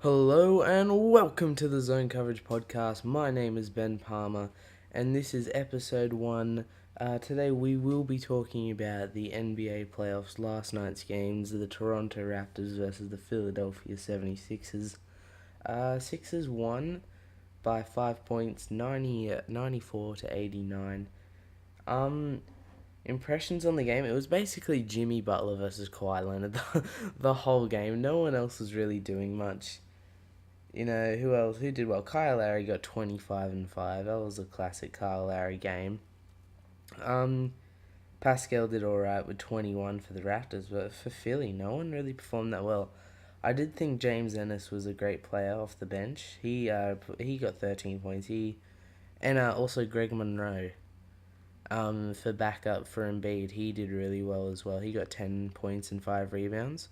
Hello and welcome to the Zone Coverage Podcast. My name is Ben Palmer and this is episode 1. Today we will be talking about the NBA playoffs, last night's games, the Toronto Raptors versus the Philadelphia 76ers. Sixers won by 5 points, 94 to 89. Um, Impressions on the game, it was basically Jimmy Butler versus Kawhi Leonard the whole game. No one else was really doing much. Who else? Who did well? Kyle Lowry got 25 and 5. That was a classic Kyle Lowry game. Um, Pascal did alright with 21 for the Raptors, but for Philly, no one really performed that well. I did think James Ennis was a great player off the bench. He got 13 points. Also Greg Monroe. For backup for Embiid, he did really well as well. He got 10 points and 5 rebounds,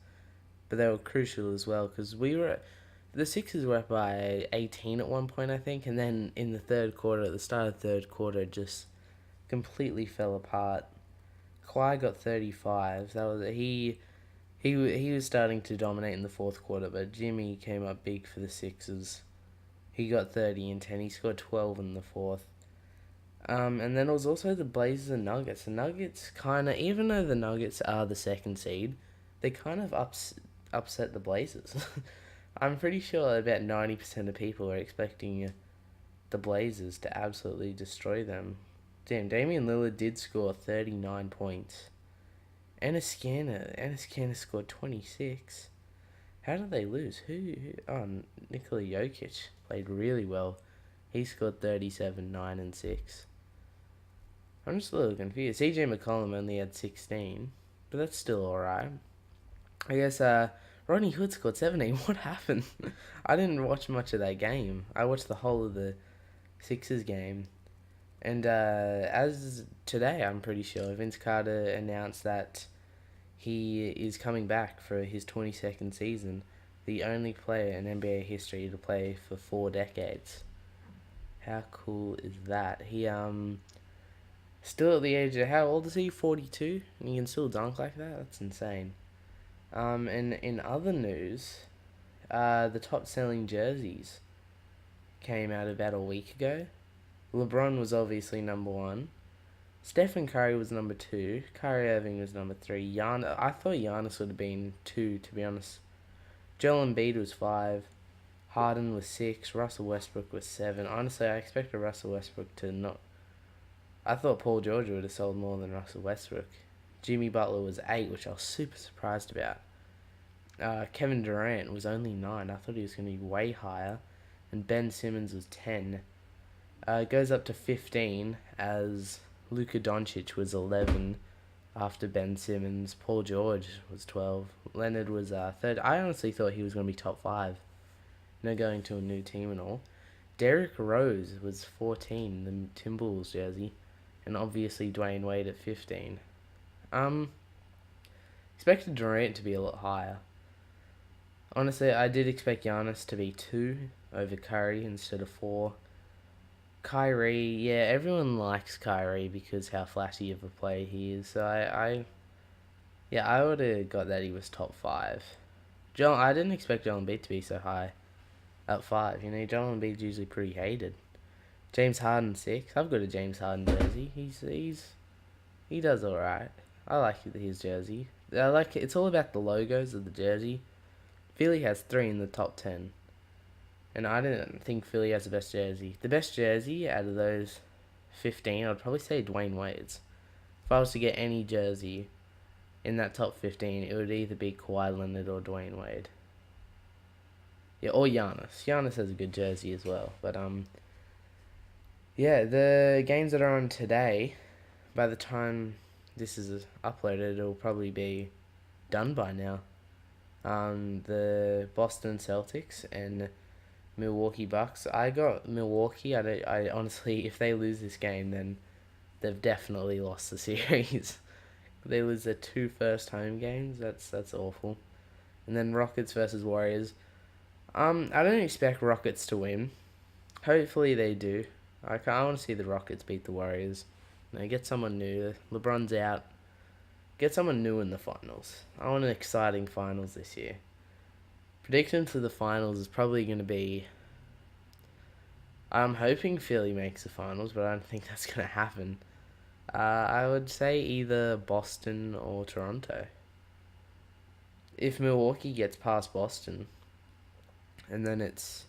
but they were crucial as well because the Sixers were up by 18 at one point, I think, and then in the third quarter, at the start of the third quarter, just completely fell apart. Kawhi got 35. He was starting to dominate in the fourth quarter, but Jimmy came up big for the Sixers. He got 30 and 10. He scored 12 in the fourth. And then it was also the Blazers and Nuggets. The Nuggets even though the Nuggets are the second seed, they kind of upset the Blazers. I'm pretty sure about 90% of people are expecting the Blazers to absolutely destroy them. Damn, Damian Lillard did score 39 points. Enes Kanter scored 26. How did they lose? Nikola Jokic played really well. He scored 37, 9, and 6. I'm just a little confused. CJ McCollum only had 16, but that's still alright. I guess Rodney Hood scored 17. What happened? I didn't watch much of that game. I watched the whole of the Sixers game. And as today, I'm pretty sure, Vince Carter announced that he is coming back for his 22nd season. The only player in NBA history to play for 4 decades. How cool is that? He still at the age of, how old is he? 42? And he can still dunk like that? That's insane. And in other news, the top selling jerseys came out about a week ago. LeBron was obviously number 1. Stephen Curry was number 2. Kyrie Irving was number 3. I thought Giannis would have been 2, to be honest. Joel Embiid was 5. Harden was 6. Russell Westbrook was 7. Honestly, I expected Russell Westbrook to not. I thought Paul George would have sold more than Russell Westbrook. Jimmy Butler was 8, which I was super surprised about. Kevin Durant was only 9. I thought he was going to be way higher. And Ben Simmons was 10. It goes up to 15 as Luka Doncic was 11 after Ben Simmons. Paul George was 12. Leonard was 3rd. I honestly thought he was going to be top 5. Going to a new team and all. Derrick Rose was 14, the Timberwolves jersey. And obviously Dwayne Wade at 15. Expected Durant to be a lot higher. Honestly, I did expect Giannis to be 2 over Curry instead of 4. Kyrie, yeah, everyone likes Kyrie because how flashy of a player he is. So I would have got that he was top 5. I didn't expect Joel Embiid to be so high at 5. Joel Embiid's usually pretty hated. James Harden 6. I've got a James Harden jersey. He does alright. I like his jersey. It's all about the logos of the jersey. Philly has 3 in the top 10. And I didn't think Philly has the best jersey. The best jersey out of those 15, I'd probably say Dwayne Wade's. If I was to get any jersey in that top 15, it would either be Kawhi Leonard or Dwayne Wade. Yeah, or Giannis. Giannis has a good jersey as well. But, yeah, the games that are on today, by the time this is uploaded, it'll probably be done by now. The Boston Celtics and Milwaukee Bucks. I got Milwaukee. I honestly, if they lose this game, then they've definitely lost the series. They lose their 2 first home games. That's awful. And then Rockets versus Warriors. I don't expect Rockets to win. Hopefully they do. I want to see the Rockets beat the Warriors. Get someone new. LeBron's out. Get someone new in the finals. I want an exciting finals this year. Prediction for the finals is probably going to be. I'm hoping Philly makes the finals, but I don't think that's going to happen. I would say either Boston or Toronto. If Milwaukee gets past Boston, and then it's.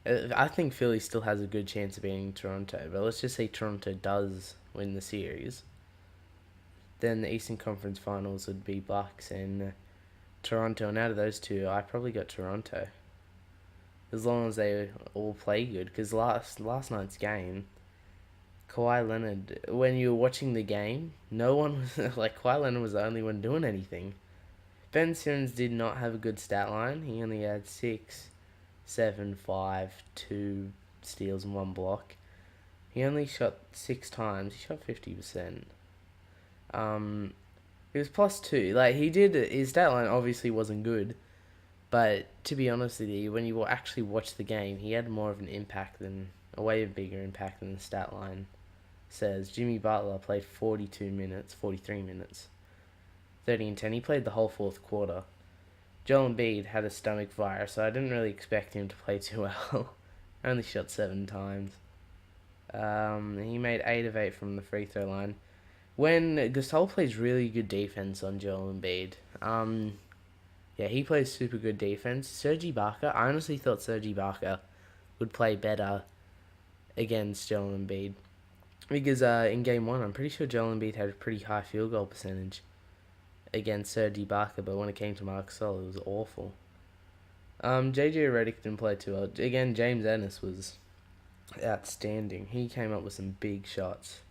I think Philly still has a good chance of beating Toronto, but let's just say Toronto does win the series. Then the Eastern Conference Finals would be Bucks and Toronto, and out of those two, I probably got Toronto. As long as they all play good, because last night's game, Kawhi Leonard, when you were watching the game, no one was like Kawhi Leonard was the only one doing anything. Ben Simmons did not have a good stat line. He only had 6, 7, 5, 2 steals and 1 block. He only shot 6 times. He shot 50%. It was +2. Like he did, his stat line obviously wasn't good, but to be honest with you, when you actually watch the game, he had more of an impact than a way bigger impact than the stat line says. Jimmy Butler played 42 minutes, 43 minutes, 30 and 10. He played the whole fourth quarter. Joel Embiid had a stomach virus, so I didn't really expect him to play too well. Only shot 7 times. He made 8 of 8 from the free throw line. When Gasol plays really good defense on Joel Embiid, yeah, he plays super good defense. Serge Ibaka, I honestly thought Serge Ibaka would play better against Joel Embiid. Because in Game 1, I'm pretty sure Joel Embiid had a pretty high field goal percentage against Serge Ibaka, but when it came to Marc Gasol, it was awful. JJ Redick didn't play too well. Again, James Ennis was outstanding. He came up with some big shots.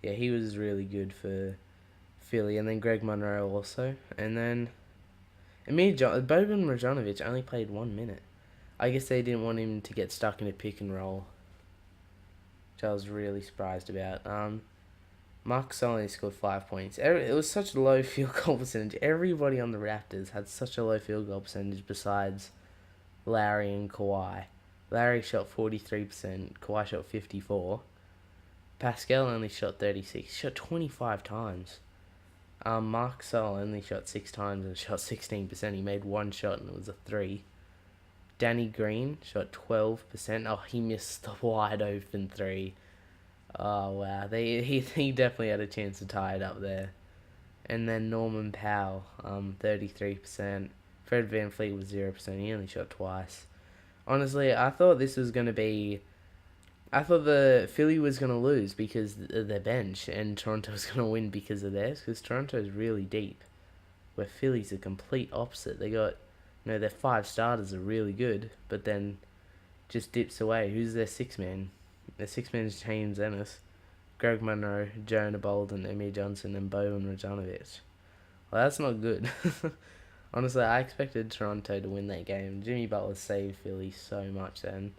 Yeah, he was really good for Philly. And then Greg Monroe also. And then Boban Marjanovic only played 1 minute. I guess they didn't want him to get stuck in a pick and roll, which I was really surprised about. Marc Gasol only scored 5 points. It was such a low field goal percentage. Everybody on the Raptors had such a low field goal percentage besides Lowry and Kawhi. Lowry shot 43%, Kawhi shot 54%. Pascal only shot 36. He shot 25 times. Marc Gasol only shot 6 times and shot 16%. He made 1 shot and it was a 3. Danny Green shot 12%. Oh, he missed the wide open 3. Oh, wow. He definitely had a chance to tie it up there. And then Norman Powell, 33%. Fred VanVleet was 0%. He only shot twice. Honestly, I thought this was going to be... I thought the Philly was going to lose because of their bench, and Toronto was going to win because of theirs, because Toronto is really deep, where Philly's the complete opposite. They got, their 5 starters are really good, but then just dips away. Who's their 6-man? Their 6-man is James Ennis, Greg Monroe, Jonah Bolden, Emir Johnson, and Boban Marjanovic. Well, that's not good. Honestly, I expected Toronto to win that game. Jimmy Butler saved Philly so much then.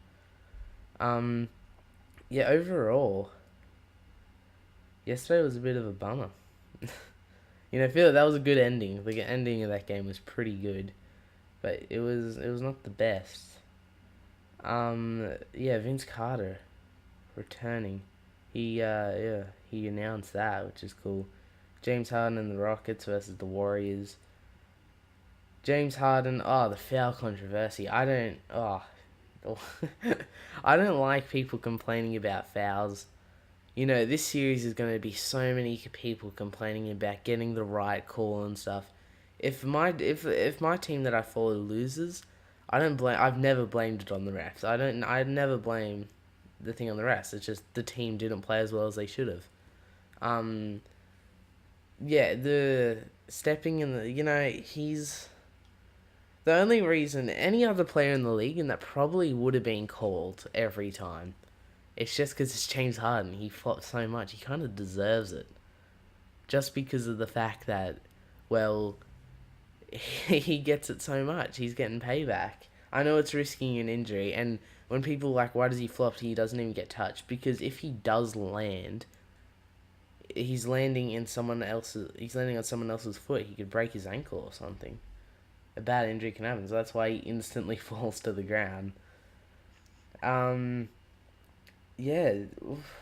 Yeah, overall, yesterday was a bit of a bummer. I feel like that was a good ending. The ending of that game was pretty good, but it was not the best. Yeah, Vince Carter returning. He announced that, which is cool. James Harden and the Rockets versus the Warriors. James Harden, the foul controversy. I don't like people complaining about fouls. This series is going to be so many people complaining about getting the right call and stuff. If my team that I follow loses, I've never blamed it on the refs. I never blame the thing on the refs. It's just the team didn't play as well as they should have. Yeah, the stepping in he's the only reason any other player in the league, and that probably would have been called every time. It's just because it's James Harden. He flopped so much. He kind of deserves it. Just because of the fact that, well, he gets it so much. He's getting payback. I know it's risking an injury, and when people are like, why does he flop? He doesn't even get touched. Because if he does land, he's landing on someone else's foot. He could break his ankle or something. A bad injury can happen, so that's why he instantly falls to the ground. Yeah,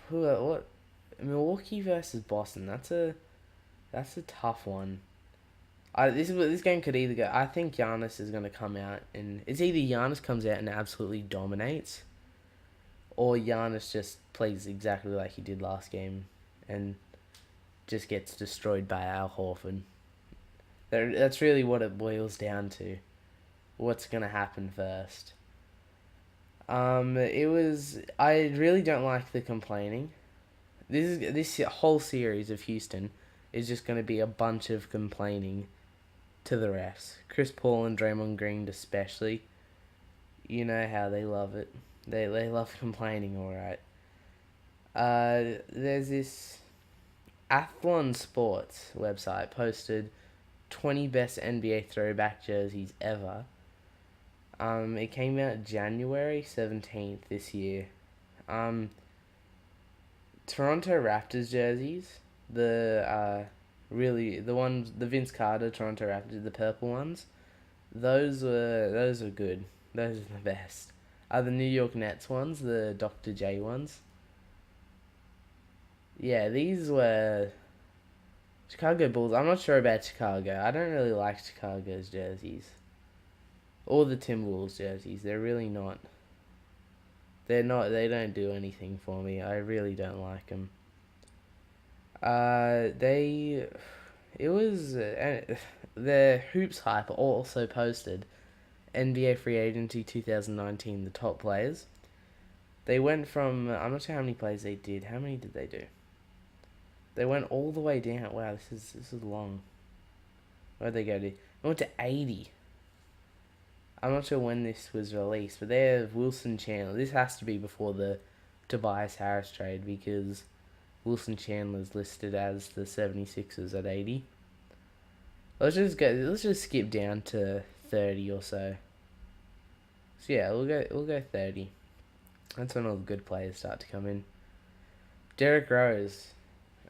what? Milwaukee versus Boston. That's a tough one. This game could either go. I think Giannis is going to come out, and it's either Giannis comes out and absolutely dominates, or Giannis just plays exactly like he did last game, and just gets destroyed by Al Horford. That's really what it boils down to. What's going to happen first? It was. I really don't like the complaining. This whole series of Houston is just going to be a bunch of complaining to the refs. Chris Paul and Draymond Green especially. You know how they love it. They love complaining, all right. There's this Athlon Sports website posted 20 best NBA throwback jerseys ever. It came out January 17th this year. Toronto Raptors jerseys, the Vince Carter Toronto Raptors, the purple ones, those were good. Those are the best. The New York Nets ones, the Dr. J ones. Yeah, these were Chicago Bulls. I'm not sure about Chicago. I don't really like Chicago's jerseys. Or the Timberwolves jerseys. They're really not. They're not. They don't do anything for me. I really don't like them. They. It was the Hoops Hype also posted NBA Free Agency 2019, the top players. They went from, I'm not sure how many players they did. How many did they do? They went all the way down. Wow, this is long. Where'd they go to? They went to 80. I'm not sure when this was released, but they have Wilson Chandler. This has to be before the Tobias Harris trade, because Wilson Chandler's listed as the 76ers at 80. Let's just skip down to 30 or so. So yeah, we'll go 30. That's when all the good players start to come in. Derrick Rose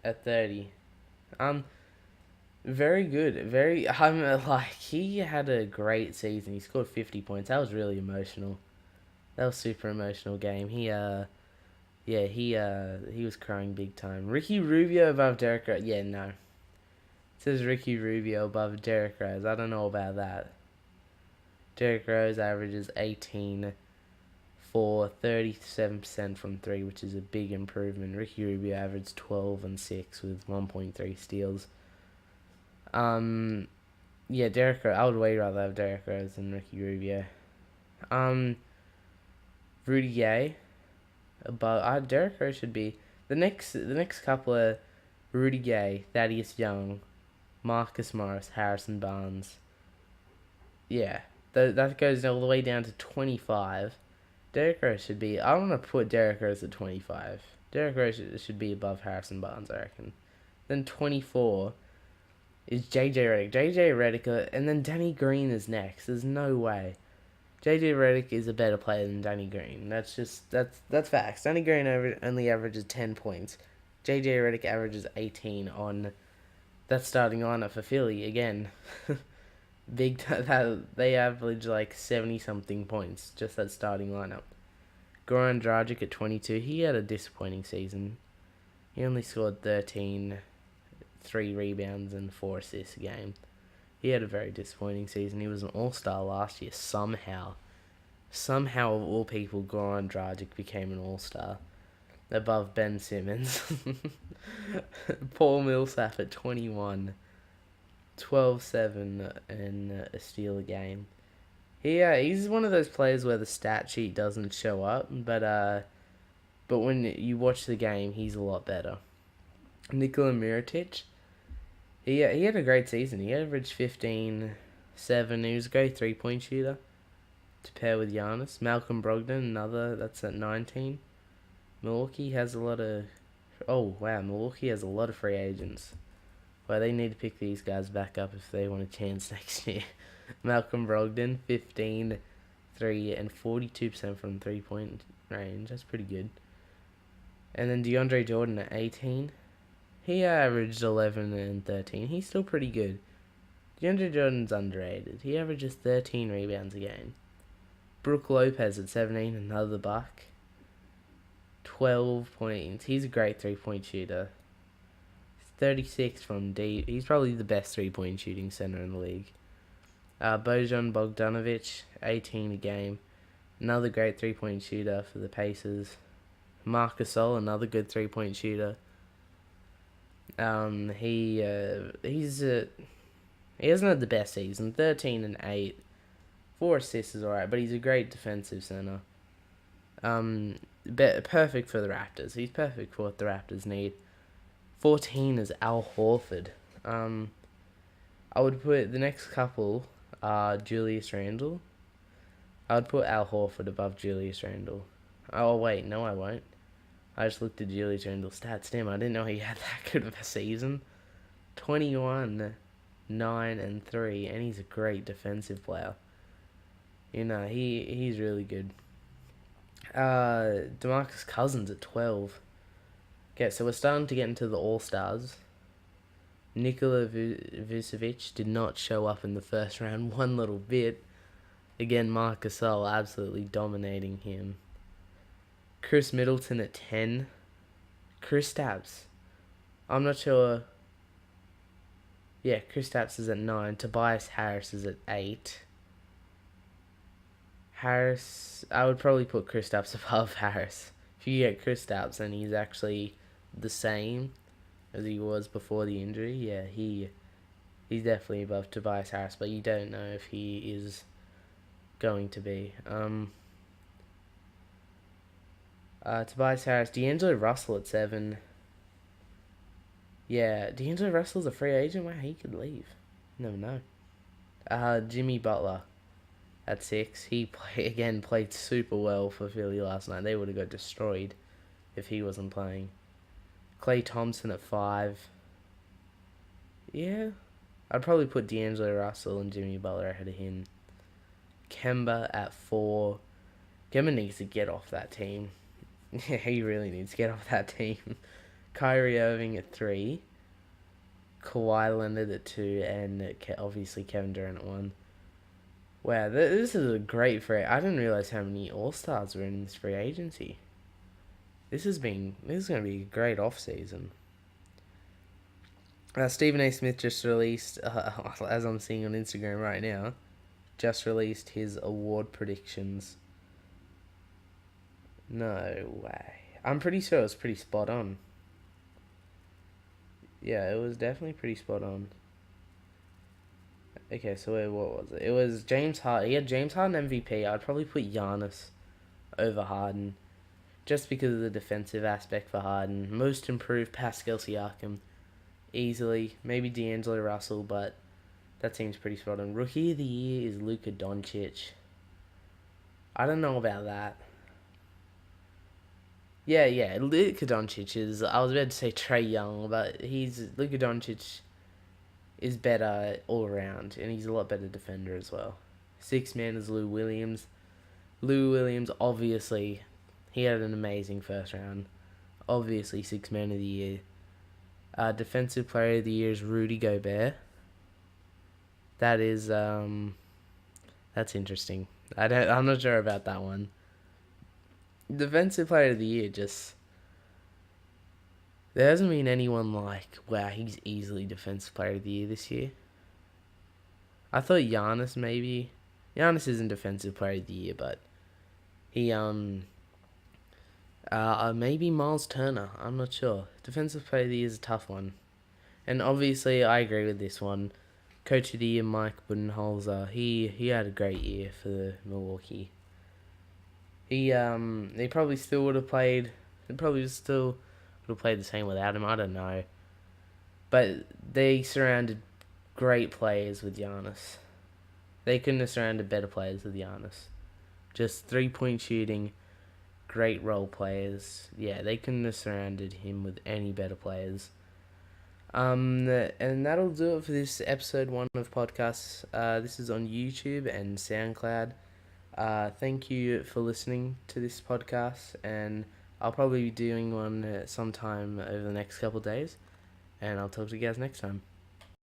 at 30. Very good. He had a great season. He scored 50 points. That was really emotional. That was super emotional game. He was crying big time. Ricky Rubio above Derrick Rose. Yeah, no. It says Ricky Rubio above Derrick Rose. I don't know about that. Derrick Rose averages 18 for 37% from 3, which is a big improvement. Ricky Rubio averaged 12 and 6 with 1.3 steals. Derrick Rose. I would way rather have Derrick Rose than Ricky Rubio. Rudy Gay. But Derrick Rose should be the next couple of Rudy Gay, Thaddeus Young, Marcus Morris, Harrison Barnes. Yeah, that goes all the way down to 25. Derrick Rose should be. I want to put Derrick Rose at 25. Derrick Rose should be above Harrison Barnes, I reckon. Then 24 is JJ Redick. JJ Redick, and then Danny Green is next. There's no way. JJ Redick is a better player than Danny Green. That's facts. Danny Green only averages 10 points. JJ Redick averages 18 on that starting lineup for Philly again. They average like 70 something points, just that starting lineup. Goran Dragic at 22, he had a disappointing season. He only scored 13, 3 rebounds and 4 assists a game. He had a very disappointing season. He was an all-star last year somehow. Somehow, of all people, Goran Dragic became an all-star. Above Ben Simmons. Paul Millsap at 21. 12-7 and a steal a game. He's one of those players where the stat sheet doesn't show up, but when you watch the game, he's a lot better. Nikola Mirotic, he had a great season. He averaged 15, 7. He was a great 3-point shooter to pair with Giannis. Malcolm Brogdon, that's at 19. Milwaukee has a lot of free agents. Well, they need to pick these guys back up if they want a chance next year. Malcolm Brogdon, 15, 3, and 42% from 3-point range. That's pretty good. And then DeAndre Jordan at 18. He averaged 11 and 13. He's still pretty good. DeAndre Jordan's underrated. He averages 13 rebounds a game. Brook Lopez at 17, another buck. 12 points. He's a great 3-point shooter. 36 from deep. He's probably the best 3-point shooting center in the league. Bojan Bogdanovic, 18 a game. Another great 3-point shooter for the Pacers. Marc Gasol, another good 3-point shooter. He hasn't had the best season. 13 and 8. 4 assists is alright, but he's a great defensive center. Perfect for the Raptors. He's perfect for what the Raptors need. 14 is Al Horford. I would put the next couple Julius Randle. I would put Al Horford above Julius Randle. Oh, wait, no, I won't. I just looked at Julius Randle's stats. Damn, I didn't know he had that good of a season. 21, 9, and 3, and he's a great defensive player. You know, he's really good. DeMarcus Cousins at 12. Okay, so we're starting to get into the All-Stars. Nikola Vucevic did not show up in the first round one little bit. Again, Marc Gasol absolutely dominating him. Chris Middleton at 10. Kristaps. I'm not sure. Yeah, Kristaps is at 9. Tobias Harris is at 8. Harris, I would probably put Kristaps above Harris. If you get Kristaps and he's actually the same as he was before the injury, yeah, he's definitely above Tobias Harris, but you don't know if he is going to be. Tobias Harris, D'Angelo Russell at 7. Yeah, D'Angelo Russell's a free agent. Wow, he could leave. You never know. Jimmy Butler at 6. He played super well for Philly last night. They would have got destroyed if he wasn't playing. Klay Thompson at 5. Yeah, I'd probably put D'Angelo Russell and Jimmy Butler ahead of him. Kemba at 4. Kemba needs to get off that team. Yeah, he really needs to get off that team. Kyrie Irving at 3. Kawhi Leonard at 2. And obviously Kevin Durant at 1. Wow, this is a great free. I didn't realize how many All-Stars were in this free agency. This is going to be a great off-season. Stephen A. Smith just released, as I'm seeing on Instagram right now, just released his award predictions. No way. I'm pretty sure it was pretty spot on. Yeah, it was definitely pretty spot on. Okay, so what was it? It was James Harden. He had James Harden MVP. I'd probably put Giannis over Harden, just because of the defensive aspect for Harden. Most improved, Pascal Siakam, easily. Maybe D'Angelo Russell, but that seems pretty spot on. Rookie of the Year is Luka Doncic. I don't know about that. Yeah, Luka Doncic is. I was about to say Trae Young, but Luka Doncic is better all around, and he's a lot better defender as well. 6th man is Lou Williams. Lou Williams, obviously, he had an amazing first round. Obviously, 6th man of the year. Defensive player of the year is Rudy Gobert. That is that's interesting. I'm not sure about that one. Defensive player of the year there hasn't been anyone like, wow, he's easily defensive player of the year this year. I thought Giannis maybe. Giannis isn't defensive player of the year, but he maybe Miles Turner. I'm not sure. Defensive player of the year is a tough one, and obviously I agree with this one. Coach of the year Mike Budenholzer. He had a great year for Milwaukee. He probably still would have played. He probably still would have played the same without him. I don't know, but they surrounded great players with Giannis. They couldn't have surrounded better players with Giannis. Just 3-point shooting, great role players. Yeah, they couldn't have surrounded him with any better players. And that'll do it for this episode 1 of podcasts. This is on YouTube and SoundCloud. Thank you for listening to this podcast, and I'll probably be doing one sometime over the next couple of days, and I'll talk to you guys next time.